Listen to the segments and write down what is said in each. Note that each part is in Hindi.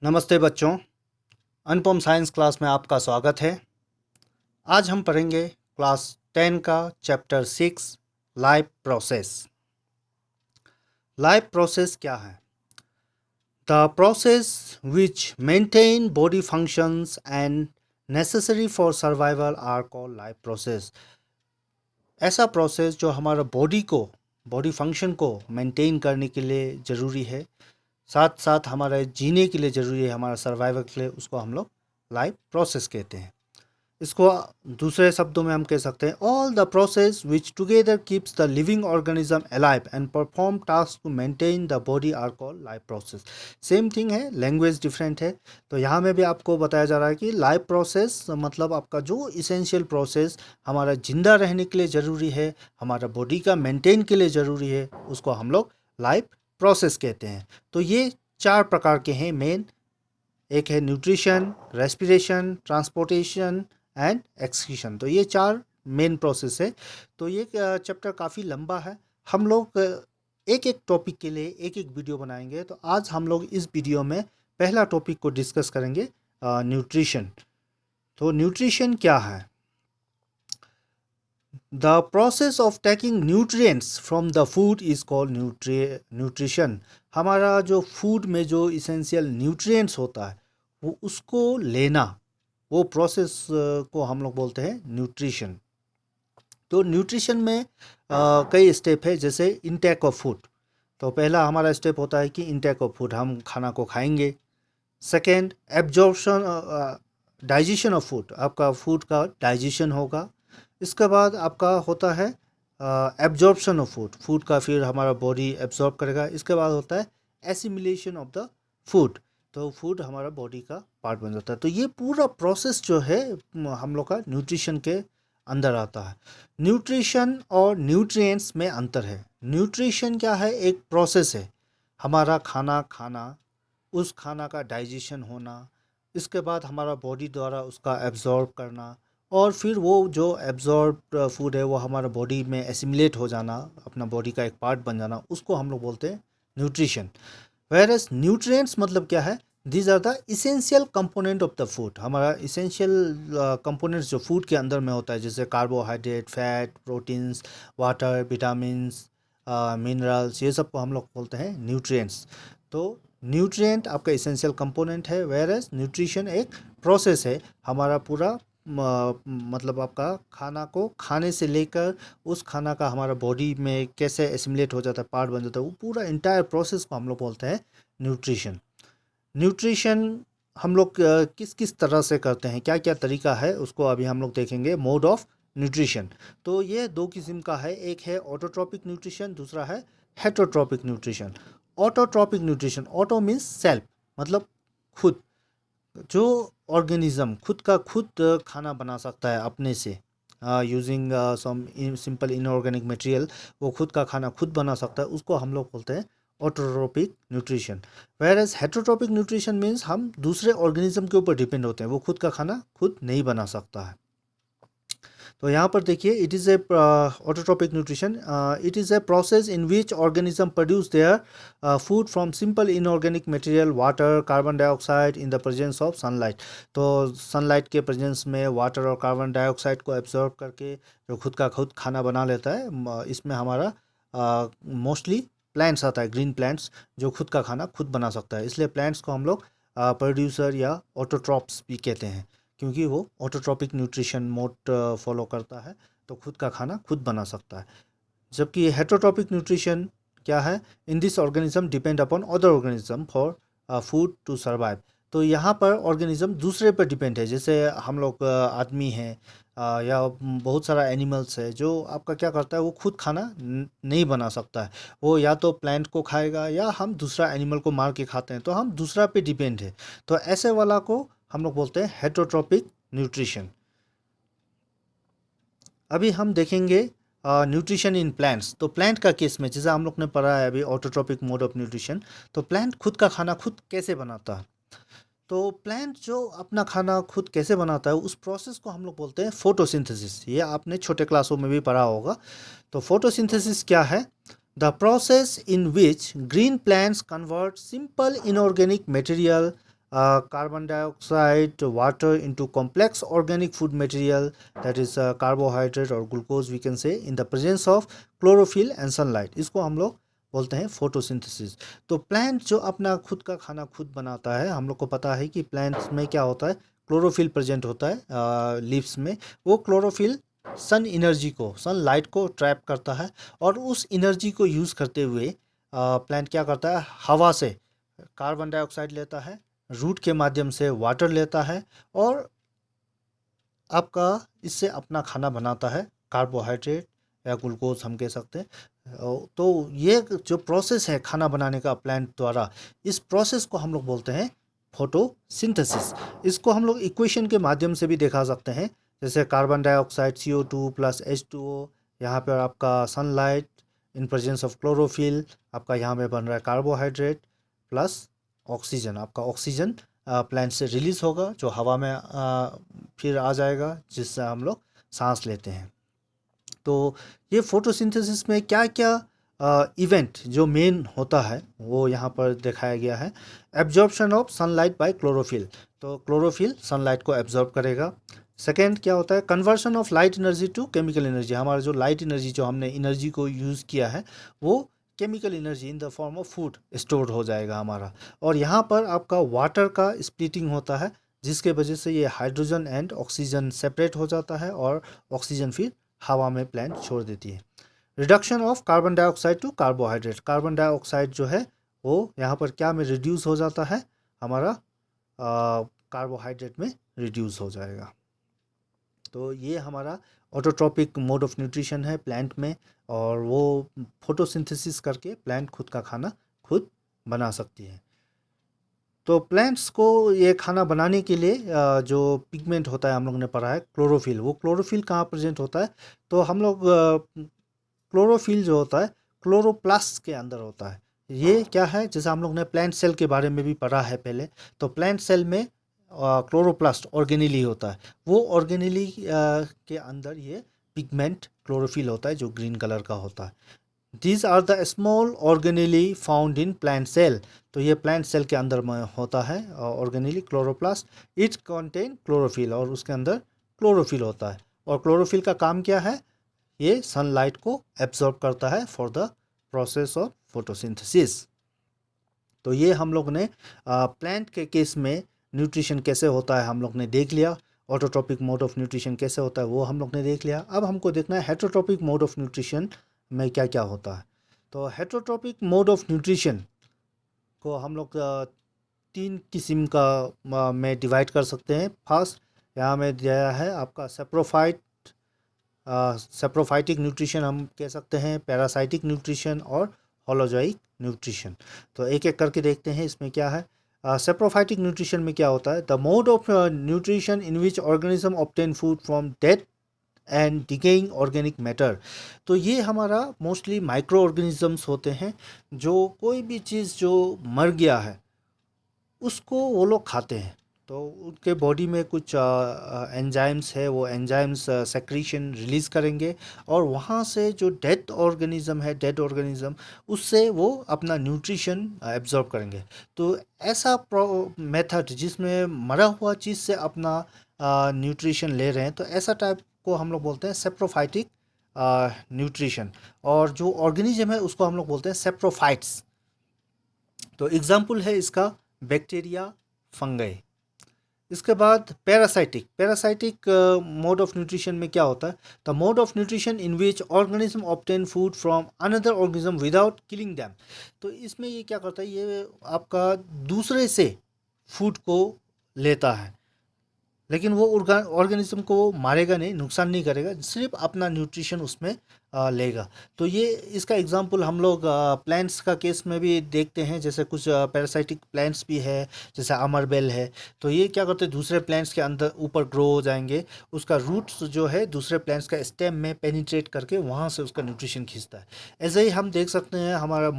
नमस्ते बच्चों। अनुपम साइंस क्लास में आपका स्वागत है। आज हम पढ़ेंगे क्लास 10 का chapter 6 life process. Life process क्या है? The process which maintain body functions and necessary for survival are called life process. ऐसा प्रोसेस जो हमारा बॉडी फंक्शन को मेंटेन करने के लिए ज़रूरी है, साथ साथ हमारे जीने के लिए ज़रूरी है, हमारा सर्वाइवल के लिए, उसको हम लोग लाइफ प्रोसेस कहते हैं। इसको दूसरे शब्दों में हम कह सकते हैं all the process which together keeps the living organism alive and perform task to maintain the body are called life process. Same thing है, लैंग्वेज डिफरेंट है। तो यहाँ में भी आपको बताया जा रहा है कि लाइफ प्रोसेस मतलब आपका जो इसेंशियल प्रोसेस हमारा जिंदा रहने के लिए ज़रूरी है, हमारा बॉडी का मेंटेन के लिए ज़रूरी है, उसको हम लोग लाइफ प्रोसेस कहते हैं। तो ये 4 प्रकार के हैं मेन। एक है nutrition, respiration, transportation and excretion. तो ये 4 मेन प्रोसेस है। तो ये चैप्टर काफ़ी लंबा है। हम लोग एक एक टॉपिक के लिए एक एक वीडियो बनाएंगे। तो आज हम लोग इस वीडियो में पहला टॉपिक को डिस्कस करेंगे, न्यूट्रिशन। तो न्यूट्रिशन क्या है? The process of taking nutrients from the food is called nutrition. हमारा जो फूड में जो इसेंशियल न्यूट्रिएंट्स होता है वो उसको लेना, वो प्रोसेस को हम लोग बोलते हैं न्यूट्रिशन। तो न्यूट्रिशन में कई स्टेप है, जैसे इनटेक ऑफ फूड। तो पहला हमारा स्टेप होता है कि इनटेक ऑफ फूड, हम खाना को खाएंगे। Second, absorption, digestion of food, आपका फूड का डाइजेशन होगा। इसके बाद आपका होता है एब्जॉर्प्शन ऑफ फूड, फूड का फिर हमारा बॉडी एब्जॉर्ब करेगा। इसके बाद होता है एसिमिलेशन ऑफ द फूड, तो फूड हमारा बॉडी का पार्ट बन जाता है। तो ये पूरा प्रोसेस जो है हम लोग का न्यूट्रिशन के अंदर आता है। न्यूट्रिशन और न्यूट्रिएंट्स में अंतर है। न्यूट्रिशन क्या है? एक प्रोसेस है, हमारा खाना खाना, उस खाना का डाइजेशन होना, इसके बाद हमारा बॉडी द्वारा उसका एब्जॉर्ब करना, और फिर वो जो एब्जॉर्ब फूड है वो हमारा बॉडी में एसिमिलेट हो जाना, अपना बॉडी का एक पार्ट बन जाना, उसको हम लोग बोलते हैं न्यूट्रिशन। वेरएस न्यूट्रिएंट्स मतलब क्या है? These are the essential component of the food. हमारा इसेंशियल कंपोनेंट्स जो फूड के अंदर में होता है, जैसे carbohydrate, fat, proteins, water, vitamins, minerals, ये सब को हम लोग बोलते हैं न्यूट्रिएंट्स। तो न्यूट्रिएंट आपका इसेंशियल कंपोनेंट है, वेरएस न्यूट्रिशन एक प्रोसेस है। हमारा पूरा मतलब आपका खाना को खाने से लेकर उस खाना का हमारा बॉडी में कैसे एसिमिलेट हो जाता है, पार्ट बन जाता है, वो पूरा इंटायर प्रोसेस को हम लोग बोलते हैं न्यूट्रिशन। न्यूट्रिशन हम लोग किस किस तरह से करते हैं, क्या क्या तरीका है, उसको अभी हम लोग देखेंगे। मोड ऑफ न्यूट्रिशन, तो ये 2 किस्म का है। एक है ऑटोट्रॉपिक न्यूट्रिशन, दूसरा है heterotrophic nutrition. Autotrophic nutrition, auto means self, मतलब खुद, जो ऑर्गेनिज्म खुद का खुद खाना बना सकता है अपने से, using some simple inorganic material, वो खुद का खाना खुद बना सकता है, उसको हम लोग बोलते हैं autotrophic nutrition. Whereas heterotrophic nutrition means हम दूसरे ऑर्गेनिज्म के ऊपर डिपेंड होते हैं, वो खुद का खाना खुद नहीं बना सकता है। तो यहाँ पर देखिए, it is a autotrophic nutrition, it is a process in which organism produce their food from simple inorganic material, water, carbon dioxide in the presence of sunlight. तो सनलाइट के प्रेजेंस में वाटर और कार्बन डाइऑक्साइड को एब्जॉर्ब करके जो खुद का खुद खाना बना लेता है, इसमें हमारा मोस्टली प्लांट्स आता है, ग्रीन प्लांट्स, जो खुद का खाना खुद बना सकता है। इसलिए प्लांट्स को हम लोग प्रोड्यूसर या ऑटोट्रॉप्स भी कहते हैं, क्योंकि वो ऑटोट्रॉपिक न्यूट्रिशन मोड फॉलो करता है, तो खुद का खाना खुद बना सकता है। जबकि हेटरोट्रॉपिक न्यूट्रिशन क्या है? In this organism depend upon other organism for food to survive. तो यहाँ पर ऑर्गेनिज्म दूसरे पर डिपेंड है, जैसे हम लोग आदमी हैं, या बहुत सारा एनिमल्स है जो आपका क्या करता है, वो खुद खाना नहीं बना सकता है। वो या तो प्लांट को खाएगा, या हम दूसरा एनिमल को मार के खाते हैं, तो हम दूसरा पे डिपेंड है। तो ऐसे वाला को हम लोग बोलते हैं हेटरोट्रॉपिक न्यूट्रिशन। अभी हम देखेंगे न्यूट्रिशन इन प्लांट्स। तो प्लांट का केस में, जैसे हम लोग ने पढ़ा है अभी ऑटोट्रॉपिक मोड ऑफ न्यूट्रिशन, तो प्लांट खुद का खाना खुद कैसे बनाता है। तो प्लांट जो अपना खाना खुद कैसे बनाता है, उस प्रोसेस को हम लोग बोलते हैं फोटोसिंथेसिस। ये आपने छोटे क्लासों में भी पढ़ा होगा। तो फोटोसिंथेसिस क्या है? The process in which green plants convert simple inorganic material carbon dioxide, water into complex organic food material, that is carbohydrate or glucose we can say, in the presence of chlorophyll and sunlight. इसको हम लोग बोलते हैं फोटोसिंथेसिस। तो प्लांट जो अपना खुद का खाना खुद बनाता है, हम लोग को पता है कि प्लांट्स में क्या होता है, क्लोरोफिल प्रेजेंट होता है लीव्स में। वो क्लोरोफिल सन एनर्जी को, सन लाइट को ट्रैप करता है, और उस एनर्जी को यूज़ करते हुए प्लांट क्या करता है, हवा से कार्बन डाइऑक्साइड लेता है, रूट के माध्यम से वाटर लेता है, और आपका इससे अपना खाना बनाता है, कार्बोहाइड्रेट या ग्लूकोज हम कह सकते हैं। तो ये जो प्रोसेस है खाना बनाने का प्लांट द्वारा, इस प्रोसेस को हम लोग बोलते हैं फोटोसिंथेसिस। इसको हम लोग इक्वेशन के माध्यम से भी दिखा सकते हैं, जैसे carbon dioxide CO2 plus H2O, यहाँ पर आपका sunlight in presence of chlorophyll, आपका यहाँ पे बन रहा है कार्बोहाइड्रेट प्लस ऑक्सीजन। आपका ऑक्सीजन प्लांट से रिलीज होगा, जो हवा में फिर आ जाएगा, जिससे हम लोग सांस लेते हैं। तो ये फोटोसिंथेसिस में क्या क्या इवेंट जो मेन होता है वो यहाँ पर दिखाया गया है। Absorption of sunlight by chlorophyll, तो क्लोरोफिल सनलाइट को एब्जॉर्ब करेगा। सेकेंड क्या होता है, conversion of light energy to chemical energy. हमारा जो लाइट एनर्जी, जो हमने एनर्जी को यूज़ किया है, वो chemical energy in the form of food store हो जाएगा हमारा। और यहाँ पर आपका वाटर का स्प्लिटिंग होता है, जिसके वजह से ये हाइड्रोजन एंड ऑक्सीजन सेपरेट हो जाता है, और ऑक्सीजन फिर हवा में प्लांट छोड़ देती है। Reduction of carbon dioxide to carbohydrate, carbon dioxide जो है वो यहाँ पर क्या में रिड्यूस हो जाता है, हमारा कार्बोहाइड्रेट में रिड्यूस हो जाएगा। तो ये हमारा ऑटोट्रॉपिक मोड ऑफ न्यूट्रिशन है प्लांट में, और वो फोटोसिंथेसिस करके प्लांट खुद का खाना खुद बना सकती है। तो प्लांट्स को ये खाना बनाने के लिए जो पिगमेंट होता है, हम लोग ने पढ़ा है क्लोरोफिल। वो क्लोरोफिल कहाँ प्रेजेंट होता है, तो हम लोग क्लोरोफिल जो होता है क्लोरोप्लास्ट के अंदर होता है। ये क्या है, जैसे हम लोग ने प्लांट सेल के बारे में भी पढ़ा है पहले, तो प्लांट सेल में क्लोरोप्लास्ट ऑर्गेनेली होता है। वो ऑर्गेनेली के अंदर ये पिगमेंट क्लोरोफिल होता है, जो ग्रीन कलर का होता है। These are the small organelle found in plant cell, तो ये प्लांट सेल के अंदर में होता है organelle chloroplast. It contain chlorophyll, और उसके अंदर क्लोरोफिल होता है। और क्लोरोफिल का काम क्या है, ये सनलाइट को एब्जॉर्ब करता है for the process of photosynthesis. तो ये हम लोग ने प्लांट के केस में न्यूट्रिशन कैसे होता है हम लोग ने देख लिया, ऑटोट्रॉपिक मोड ऑफ न्यूट्रिशन कैसे होता है वो हम लोग ने देख लिया। अब हमको देखना है हेटरोट्रॉपिक मोड ऑफ न्यूट्रिशन में क्या क्या होता है। तो हेटरोट्रॉपिक मोड ऑफ न्यूट्रिशन को हम लोग तीन किस्म का में डिवाइड कर सकते हैं। फर्स्ट यहाँ में दिया है आपका सेप्रोफाइटिक न्यूट्रिशन हम कह सकते हैं, पैरासाइटिक न्यूट्रिशन और होलोजोइक न्यूट्रिशन। तो एक एक करके देखते हैं इसमें क्या है। सेप्रोफाइटिक न्यूट्रिशन में क्या होता है, the mode of nutrition in which organism obtain food from dead and decaying organic matter. तो ये हमारा मोस्टली माइक्रो ऑर्गेनिजम्स होते हैं, जो कोई भी चीज़ जो मर गया है उसको वो लोग खाते हैं। तो उनके बॉडी में कुछ एंजाइम्स है, वो एंजाइम्स सेक्रीशन रिलीज़ करेंगे, और वहाँ से जो डेड ऑर्गेनिज्म है, डेड ऑर्गेनिज्म, उससे वो अपना न्यूट्रिशन एब्जॉर्ब करेंगे। तो ऐसा मेथड जिसमें मरा हुआ चीज़ से अपना न्यूट्रिशन ले रहे हैं, तो ऐसा टाइप को हम लोग बोलते हैं सेप्रोफाइटिक न्यूट्रिशन। और जो ऑर्गेनिज्म है उसको हम लोग बोलते हैं सेप्रोफाइट्स। तो एग्जाम्पल है इसका बैक्टीरिया, फंगई। इसके बाद पैरासाइटिक मोड ऑफ न्यूट्रिशन में क्या होता है, the mode of nutrition in which organism obtain food from another organism without killing them. तो इसमें ये क्या करता है, ये आपका दूसरे से फूड को लेता है, लेकिन वो ऑर्गेनिज्म को वो मारेगा नहीं, नुकसान नहीं करेगा, सिर्फ अपना न्यूट्रिशन उसमें लेगा। तो ये इसका एग्जांपल हम लोग प्लांट्स का केस में भी देखते हैं, जैसे कुछ पैरासाइटिक प्लांट्स भी है, जैसे अमरबेल है। तो ये क्या करते हैं, दूसरे प्लांट्स के अंदर ऊपर ग्रो हो जाएंगे, उसका रूट्स जो है दूसरे प्लांट्स का स्टेम में पेनिट्रेट करके वहाँ से उसका न्यूट्रिशन खींचता है। ऐसे ही हम देख सकते हैं हमारा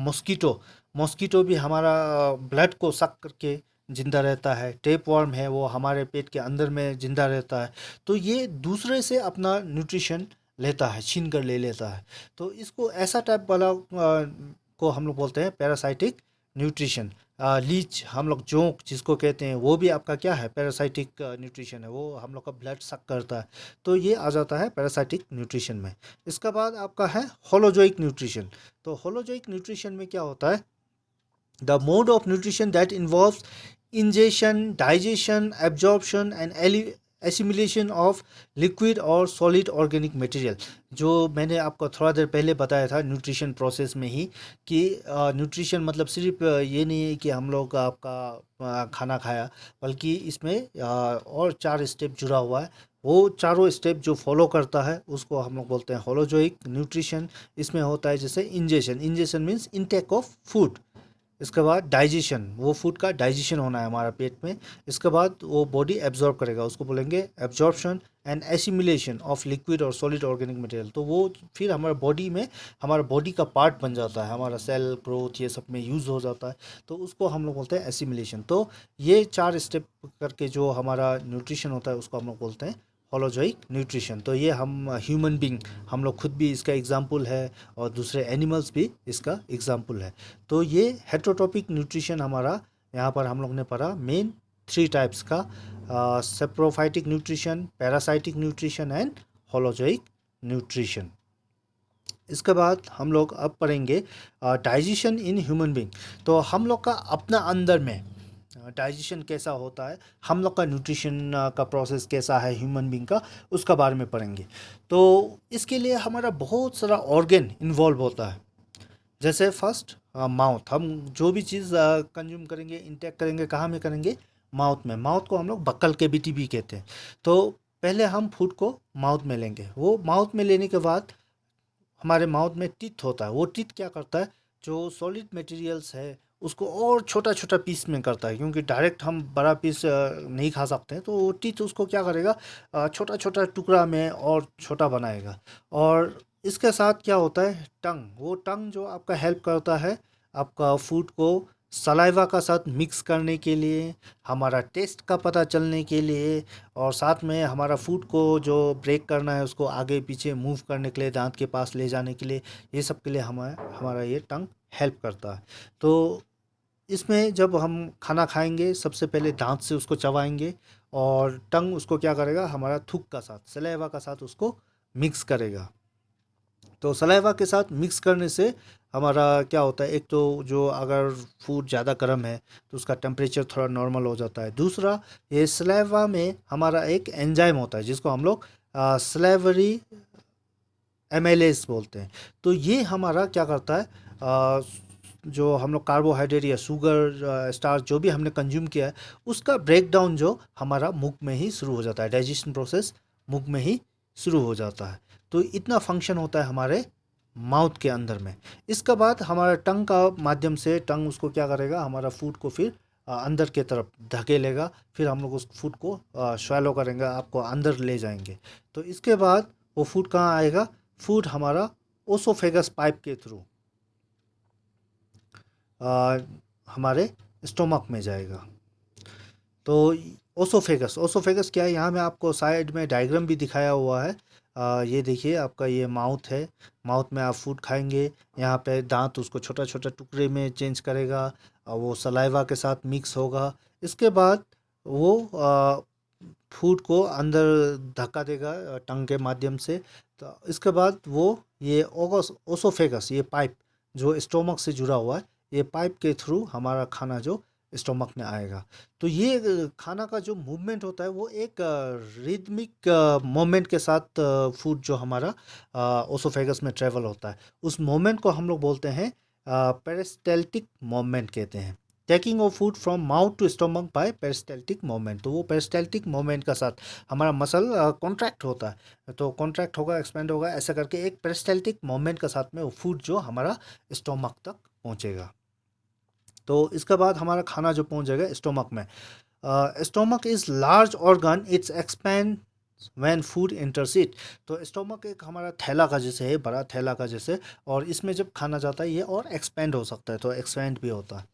मॉस्किटो भी हमारा ब्लड को सक करके जिंदा रहता है। टेप वर्म है, वो हमारे पेट के अंदर में जिंदा रहता है। तो ये दूसरे से अपना न्यूट्रिशन लेता है, छीन कर ले लेता है। तो इसको ऐसा टाइप वाला को हम लोग बोलते हैं पैरासाइटिक न्यूट्रिशन। लीच, हम लोग जोंक जिसको कहते हैं, वो भी आपका क्या है, पैरासाइटिक न्यूट्रिशन है, वो हम लोग का ब्लड सक करता है। तो ये आ जाता है पैरासाइटिक न्यूट्रिशन में। इसके बाद आपका है होलोजोइक न्यूट्रिशन। तो होलोजोइक न्यूट्रिशन में क्या होता है, the mode of nutrition that involves ingestion, digestion, absorption and assimilation of liquid और solid organic material। जो मैंने आपको थोड़ा देर पहले बताया था न्यूट्रिशन प्रोसेस में ही, कि न्यूट्रिशन मतलब सिर्फ ये नहीं है कि हम लोग आपका खाना खाया, बल्कि इसमें और 4 स्टेप जुड़ा हुआ है। वो चारों स्टेप जो फॉलो करता है उसको हम लोग बोलते हैं होलोजोइक न्यूट्रिशन। इसमें होता है जैसे ingestion, ingestion means intake of food. इसके बाद डाइजेशन, वो फूड का डाइजेशन होना है हमारा पेट में। इसके बाद वो बॉडी एब्जॉर्ब करेगा, उसको बोलेंगे absorption and assimilation of liquid और सॉलिड ऑर्गेनिक मटेरियल। तो वो फिर हमारे बॉडी में, हमारा बॉडी का पार्ट बन जाता है, हमारा सेल ग्रोथ ये सब में यूज़ हो जाता है। तो उसको हम लोग बोलते हैं एसिमिलेशन। तो ये 4 स्टेप करके जो हमारा न्यूट्रिशन होता है उसको हम लोग बोलते हैं होलोजोइक न्यूट्रिशन। तो ये हम ह्यूमन बींग, हम लोग खुद भी इसका एग्जाम्पल है और दूसरे एनिमल्स भी इसका एग्जाम्पल है। तो ये हेट्रोटॉपिक न्यूट्रिशन हमारा यहाँ पर हम लोग ने पढ़ा मेन 3 टाइप्स का, saprophytic nutrition, parasitic nutrition and holozoic nutrition. इसके बाद हम लोग अब पढ़ेंगे डाइजेशन इन ह्यूमन बींग। तो हम लोग का अपना अंदर में डाइजेशन कैसा होता है, हम लोग का न्यूट्रिशन का प्रोसेस कैसा है ह्यूमन बींग का, उसका बारे में पढ़ेंगे। तो इसके लिए हमारा बहुत सारा ऑर्गन इन्वॉल्व होता है। जैसे फर्स्ट माउथ, हम जो भी चीज़ कंज्यूम करेंगे, इंटेक करेंगे, कहाँ में करेंगे, माउथ में। माउथ को हम लोग बक्कल कैविटी भी कहते हैं। तो पहले हम फूड को माउथ में लेंगे, वो माउथ में लेने के बाद हमारे माउथ में टीथ होता है। वो टीथ क्या करता है, जो सॉलिड मटेरियल्स है उसको और छोटा छोटा पीस में करता है, क्योंकि डायरेक्ट हम बड़ा पीस नहीं खा सकते हैं। तो वो टीथ उसको क्या करेगा, छोटा छोटा टुकड़ा में और छोटा बनाएगा। और इसके साथ क्या होता है, टंग, वो टंग जो आपका हेल्प करता है आपका फूड को सलाइवा का साथ मिक्स करने के लिए, हमारा टेस्ट का पता चलने के लिए, और साथ में हमारा फूड को जो ब्रेक करना है उसको आगे पीछे मूव करने के लिए, दांत के पास ले जाने के लिए, ये सब के लिए हमारा ये टंग हेल्प करता है। तो इसमें जब हम खाना खाएंगे सबसे पहले दांत से उसको चबाएंगे, और टंग उसको क्या करेगा, हमारा थूक का साथ, सलाइवा का साथ उसको मिक्स करेगा। तो सलाइवा के साथ मिक्स करने से हमारा क्या होता है, एक तो जो अगर फूड ज़्यादा गर्म है तो उसका टेम्परेचर थोड़ा नॉर्मल हो जाता है। दूसरा, ये सलाइवा में हमारा एक एंजाइम होता है जिसको हम लोग सलाइवरी एमेलेस बोलते हैं। तो ये हमारा क्या करता है, जो हम लोग कार्बोहाइड्रेट या शुगर स्टार्च जो भी हमने कंज्यूम किया है उसका ब्रेक डाउन जो हमारा मुख में ही शुरू हो जाता है, डाइजेशन प्रोसेस मुख में ही शुरू हो जाता है। तो इतना फंक्शन होता है हमारे माउथ के अंदर में। इसके बाद हमारा टंग का माध्यम से, टंग उसको क्या करेगा, हमारा फूड को फिर अंदर के तरफ धकेलेगा, फिर हम लोग उस फूड को स्वैलो करेंगे, आपको अंदर ले जाएंगे। तो इसके बाद वो फूड कहाँ आएगा, फूड हमारा ओसोफेगस पाइप के थ्रू हमारे स्टोमक में जाएगा। तो ओसोफेगस, ओसोफेगस क्या है, यहाँ में आपको साइड में डायग्राम भी दिखाया हुआ है। ये देखिए आपका ये माउथ है, माउथ में आप फूड खाएंगे, यहाँ पे दांत उसको छोटा छोटा टुकड़े में चेंज करेगा, और वो सलाइवा के साथ मिक्स होगा। इसके बाद वो फूड को अंदर धक्का देगा टंग के माध्यम से। तो इसके बाद वो ये ओसोफेगस, ये पाइप जो स्टोमक से जुड़ा हुआ है, ये पाइप के थ्रू हमारा खाना जो स्टोमक में आएगा। तो ये खाना का जो मूवमेंट होता है वो एक रिदमिक मोमेंट के साथ फूड जो हमारा ओसोफेगस में ट्रेवल होता है, उस मोमेंट को हम लोग बोलते हैं पेरिस्टैल्टिक मोमेंट कहते हैं। Taking of food from mouth to stomach by peristaltic moment. तो वो पेरिस्टैल्टिक मोमेंट का साथ हमारा मसल कॉन्ट्रैक्ट होता है, तो कॉन्ट्रैक्ट होगा, एक्सपेंड होगा, ऐसा करके एक पेरिस्टैल्टिक मोमेंट का साथ में वो फूड जो हमारा स्टोमक तक पहुंचेगा। तो इसके बाद हमारा खाना जो पहुंच जाएगा स्टोमक में। Stomach is large organ, it's expand when food enters it. तो स्टोमक एक हमारा थैला का जैसे है, बड़ा थैला का जैसे, और इसमें जब खाना जाता है ये और एक्सपेंड हो सकता है, तो एक्सपेंड भी होता है।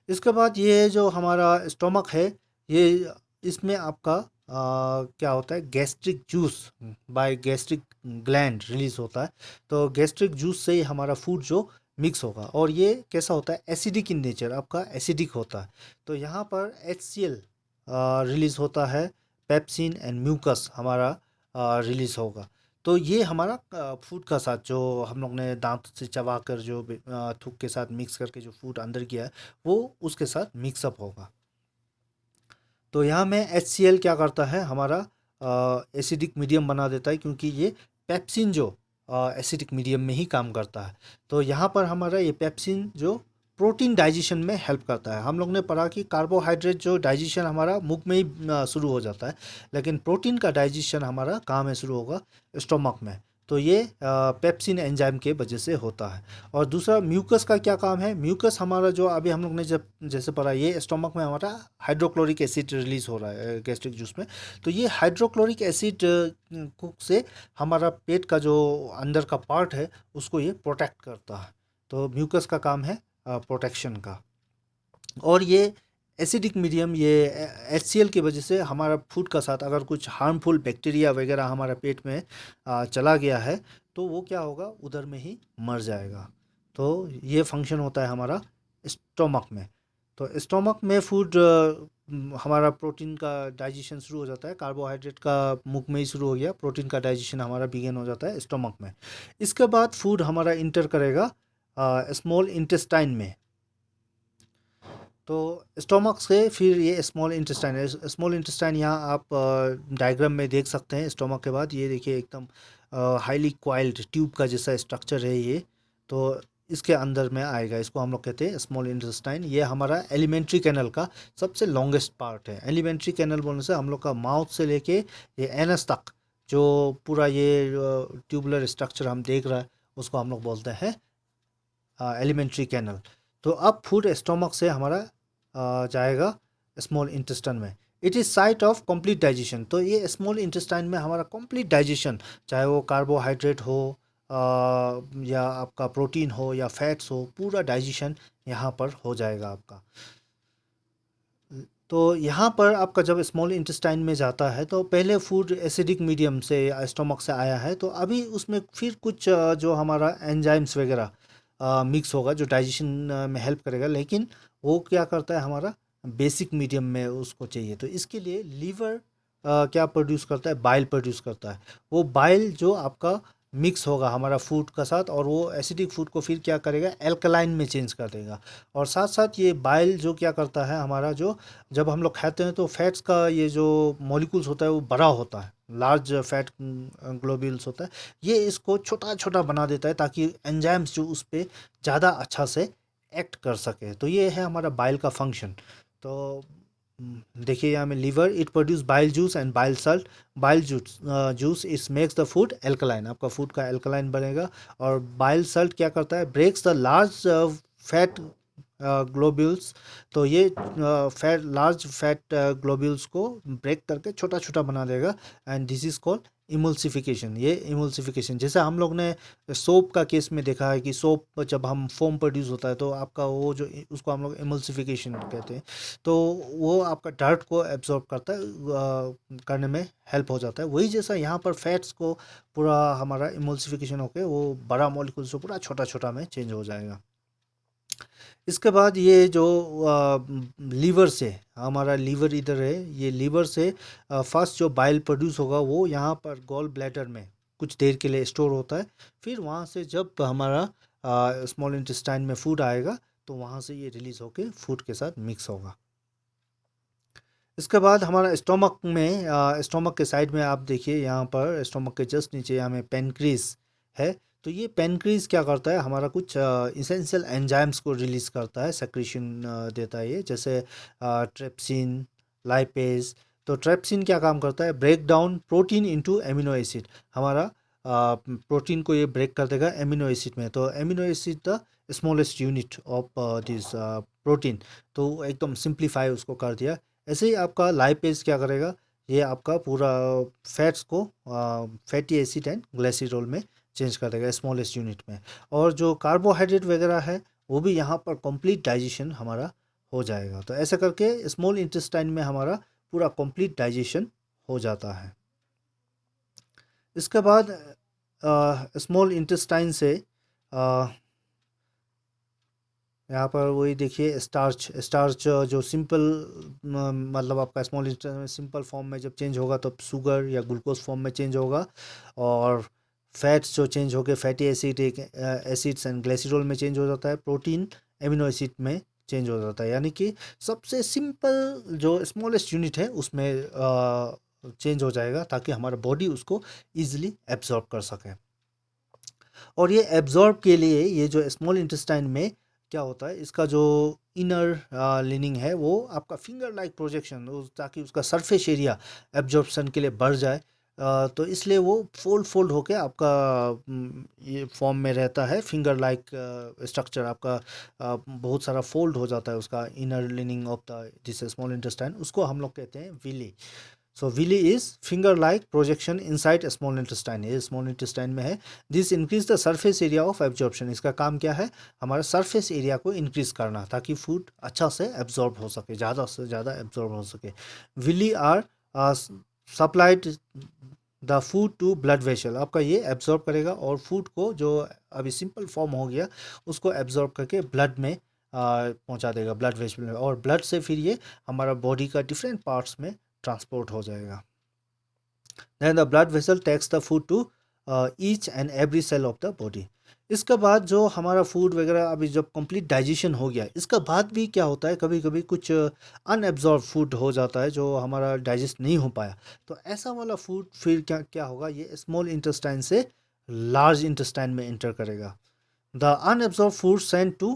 इसके बाद ये जो हमारा स्टोमक है, ये इसमें आपका क्या होता है, gastric juice by gastric gland release होता है। तो गैस्ट्रिक जूस से ही हमारा फूड जो मिक्स होगा। और ये कैसा होता है, एसिडिक इन नेचर, आपका एसिडिक होता है। तो यहाँ पर HCl रिलीज़ होता है, पेप्सिन एंड म्यूकस हमारा रिलीज़ होगा। तो ये हमारा फूड का साथ जो हम लोग ने दांत से चबा कर जो थूक के साथ मिक्स करके जो फूड अंदर किया है वो उसके साथ मिक्सअप होगा। तो यहाँ में HCl क्या करता है, हमारा एसिडिक मीडियम बना देता है, क्योंकि ये पेप्सिन जो एसिडिक मीडियम में ही काम करता है। तो यहाँ पर हमारा ये पेप्सिन जो प्रोटीन डाइजेशन में हेल्प करता है। हम लोग ने पढ़ा कि कार्बोहाइड्रेट जो डाइजेशन हमारा मुख में ही शुरू हो जाता है, लेकिन प्रोटीन का डाइजेशन हमारा कहाँ में शुरू होगा, स्टोमक में। तो ये पेप्सिन एंजाइम के वजह से होता है। और दूसरा म्यूकस का क्या काम है, म्यूकस हमारा जो अभी हम लोग ने जब जैसे पढ़ा, ये स्टोमक में हमारा हाइड्रोक्लोरिक एसिड रिलीज हो रहा है गैस्ट्रिक जूस में। तो ये हाइड्रोक्लोरिक एसिड से हमारा पेट का जो अंदर का पार्ट है उसको ये प्रोटेक्ट करता है। तो म्यूकस का काम है प्रोटेक्शन का। और ये एसिडिक मीडियम, ये HCl की वजह से हमारा फूड का साथ अगर कुछ हार्मफुल बैक्टीरिया वगैरह हमारा पेट में चला गया है तो वो क्या होगा, उधर में ही मर जाएगा। तो ये फंक्शन होता है हमारा स्टोमक में। तो स्टोमक में फूड हमारा प्रोटीन का डाइजेशन शुरू हो जाता है, कार्बोहाइड्रेट का मुख में ही शुरू हो गया, प्रोटीन का डाइजेशन हमारा बिगिन हो जाता है स्टोमक में। इसके बाद फूड हमारा इंटर करेगा स्मॉल इंटेस्टाइन में। तो स्टोमक से फिर ये स्मॉल इंटेस्टाइन है। स्मॉल इंटेस्टाइन यहाँ आप डायग्राम में देख सकते हैं। स्टोमक के बाद ये देखिए एकदम हाईली क्वाइल्ड ट्यूब का जैसा स्ट्रक्चर है ये। तो इसके अंदर में आएगा, इसको हम लोग कहते हैं स्मॉल इंटेस्टाइन। ये हमारा एलिमेंट्री कैनल का सबसे लॉन्गेस्ट पार्ट है। एलिमेंट्री कैनल बोलने से हम लोग का माउथ से लेके ये एनस तक जो पूरा ये ट्यूबुलर स्ट्रक्चर हम देख रहा है उसको हम लोग बोलते हैं एलिमेंट्री कैनल। तो अब फूड स्टोमक से हमारा जाएगा स्मॉल इंटेस्टाइन में। It is site of complete digestion. तो ये स्मॉल इंटेस्टाइन में हमारा कंप्लीट डाइजेशन, चाहे वो कार्बोहाइड्रेट हो या आपका प्रोटीन हो या फैट्स हो, पूरा डाइजेशन यहाँ पर हो जाएगा आपका। तो यहाँ पर आपका जब स्मॉल इंटेस्टाइन में जाता है तो पहले फूड एसिडिक मीडियम से स्टोमक से आया है, तो अभी उसमें फिर कुछ जो हमारा एंजाइम्स वगैरह मिक्स होगा जो डाइजेशन में हेल्प करेगा, लेकिन वो क्या करता है, हमारा बेसिक मीडियम में उसको चाहिए। तो इसके लिए लीवर क्या प्रोड्यूस करता है, बाइल प्रोड्यूस करता है। वो बाइल जो आपका मिक्स होगा हमारा फूड का साथ, और वो एसिडिक फूड को फिर क्या करेगा, एल्कलाइन में चेंज कर देगा। और साथ साथ ये बाइल जो क्या करता है, हमारा जो जब हम लोग खाते हैं तो फैट्स का ये जो मॉलिक्यूल्स होता है वो बड़ा होता है, लार्ज फैट ग्लोब्यूल्स होता है, ये इसको छोटा छोटा बना देता है ताकि एंजाइम्स जो उस पर ज़्यादा अच्छा से एक्ट कर सके। तो ये है हमारा बाइल का फंक्शन। तो देखिए यहाँ में liver, it produce bile juice and bile salt. Bile juice it's makes the food alkaline, आपका फूड का एल्कलाइन बनेगा। और बाइल सल्ट क्या करता है, breaks the large fat globules. तो ये लार्ज फैट ग्लोब्यूल्स को ब्रेक करके छोटा छोटा बना देगा, and this is called emulsification. ये इमल्सिफिकेशन जैसे हम लोग ने सोप का केस में देखा है कि सोप जब हम फोम प्रोड्यूस होता है तो आपका वो जो उसको हम लोग इमल्सिफिकेशन कहते हैं। तो वो आपका डर्ट को एब्जॉर्ब करता है, करने में हेल्प हो जाता है। वही जैसा यहाँ पर फैट्स को पूरा हमारा इमल्सिफिकेशन होकर वो बड़ा मॉलिक्यूल से पूरा छोटा छोटा में चेंज हो जाएगा। इसके बाद ये जो लीवर से, हमारा लीवर इधर है, ये लीवर से फर्स्ट जो बाइल प्रोड्यूस होगा वो यहाँ पर गॉल ब्लैडर में कुछ देर के लिए स्टोर होता है। फिर वहाँ से जब हमारा स्मॉल इंटेस्टाइन में फूड आएगा तो वहाँ से ये रिलीज़ होके फूड के साथ मिक्स होगा। इसके बाद हमारा स्टोमक में, स्टोमक के साइड में आप देखिए, यहाँ पर स्टोमक के जस्ट नीचे यहाँ में पेनक्रीज है। तो ये पेनक्रीज क्या करता है, हमारा कुछ इसेंशियल एंजाइम्स को रिलीज़ करता है, सेक्रीशन देता है ये, जैसे ट्रेप्सिन, लाइपेज। तो ट्रेप्सिन क्या काम करता है, break down protein into amino acid. हमारा प्रोटीन को ये ब्रेक कर देगा एमिनो एसिड में। तो amino acid the smallest unit of this protein. तो एकदम सिंप्लीफाई उसको कर दिया। ऐसे ही आपका लाइपेज क्या करेगा, ये आपका पूरा फैट्स को फैटी एसिड एंड ग्लिसरॉल में चेंज कर देगा स्मॉलेस्ट यूनिट में। और जो कार्बोहाइड्रेट वगैरह है वो भी यहाँ पर कंप्लीट डाइजेशन हमारा हो जाएगा। तो ऐसा करके स्मॉल इंटेस्टाइन में हमारा पूरा कंप्लीट डाइजेशन हो जाता है। इसके बाद स्मॉल इंटेस्टाइन से यहाँ पर वही देखिए, स्टार्च स्टार्च जो सिंपल मतलब आपका स्मॉल इंटेस्टाइन में सिंपल फॉर्म में जब चेंज होगा तो शुगर या ग्लूकोज फॉर्म में चेंज होगा, और फैट्स जो चेंज होके fatty acid acids and glycerol में चेंज हो जाता है, प्रोटीन एमिनो एसिड में चेंज हो जाता है। यानी कि सबसे सिंपल जो स्मॉलेस्ट यूनिट है उसमें चेंज हो जाएगा, ताकि हमारा बॉडी उसको ईजिली एब्जॉर्ब कर सके। और ये एब्जॉर्ब के लिए ये जो स्मॉल इंटेस्टाइन में क्या होता है, इसका जो इनर लिनिंग है वो आपका फिंगर लाइक प्रोजेक्शन, ताकि उसका सरफेस एरिया एब्जॉर्प्शन के लिए बढ़ जाए, तो इसलिए वो फोल्ड फोल्ड होके आपका ये फॉर्म में रहता है, फिंगर लाइक स्ट्रक्चर आपका बहुत सारा फोल्ड हो जाता है उसका inner lining of the this small intestine, उसको हम लोग कहते हैं villi. So villi is finger like projection inside small intestine, ये स्मॉल इंटेस्टाइन में है। This increase the surface area of absorption, इसका काम क्या है, हमारा सरफेस एरिया को इंक्रीज करना, ताकि फूड अच्छा से एब्जॉर्ब हो सके, ज़्यादा से ज़्यादा एब्जॉर्ब हो सके। Villi are supplied the food to blood vessel, आपका ये एब्जॉर्ब करेगा और फूड को जो अभी सिंपल फॉर्म हो गया उसको एब्जॉर्ब करके ब्लड में पहुंचा देगा, ब्लड वेसल में, और ब्लड से फिर ये हमारा बॉडी का डिफरेंट पार्ट्स में ट्रांसपोर्ट हो जाएगा। Then the blood vessel takes the food to each and every cell of the body. इसके बाद जो हमारा फूड वगैरह अभी जब कंप्लीट डाइजेशन हो गया, इसके बाद भी क्या होता है, कभी कभी कुछ अनएब्जॉर्ब फूड हो जाता है जो हमारा डाइजेस्ट नहीं हो पाया, तो ऐसा वाला फूड फिर क्या क्या होगा, ये स्मॉल इंटेस्टाइन से लार्ज इंटेस्टाइन में एंटर करेगा। The unabsorbed food sent to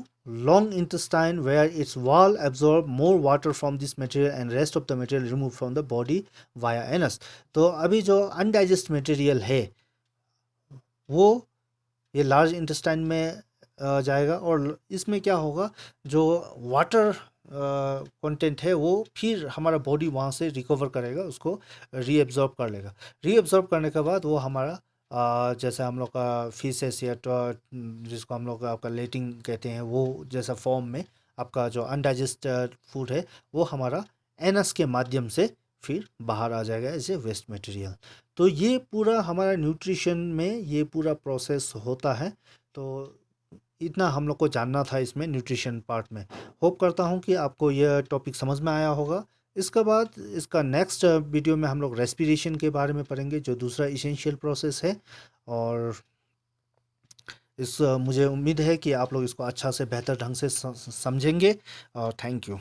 long intestine where its wall absorb more water from this material and rest of the material removed from the body via anus। तो अभी जो अनडाइजेस्ट मटेरियल है वो ये लार्ज इंटेस्टाइन में जाएगा, और इसमें क्या होगा, जो वाटर कंटेंट है वो फिर हमारा बॉडी वहाँ से रिकवर करेगा, उसको रीएब्जॉर्ब कर लेगा। रीएब्जॉर्ब करने के बाद वो हमारा जैसे हम लोग का फीसेस या जिसको हम लोग आपका लेटिंग कहते हैं, वो जैसा फॉर्म में आपका जो अनडाइजेस्टेड फूड है वो हमारा एनस के माध्यम से फिर बाहर आ जाएगा एज ए वेस्ट मटेरियल। तो ये पूरा हमारा न्यूट्रिशन में ये पूरा प्रोसेस होता है। तो इतना हम लोग को जानना था इसमें न्यूट्रिशन पार्ट में। होप करता हूँ कि आपको यह टॉपिक समझ में आया होगा। इसके बाद इसका नेक्स्ट वीडियो में हम लोग रेस्पिरेशन के बारे में पढ़ेंगे, जो दूसरा इसेंशियल प्रोसेस है, और मुझे उम्मीद है कि आप लोग इसको अच्छा से बेहतर ढंग से समझेंगे, और थैंक यू।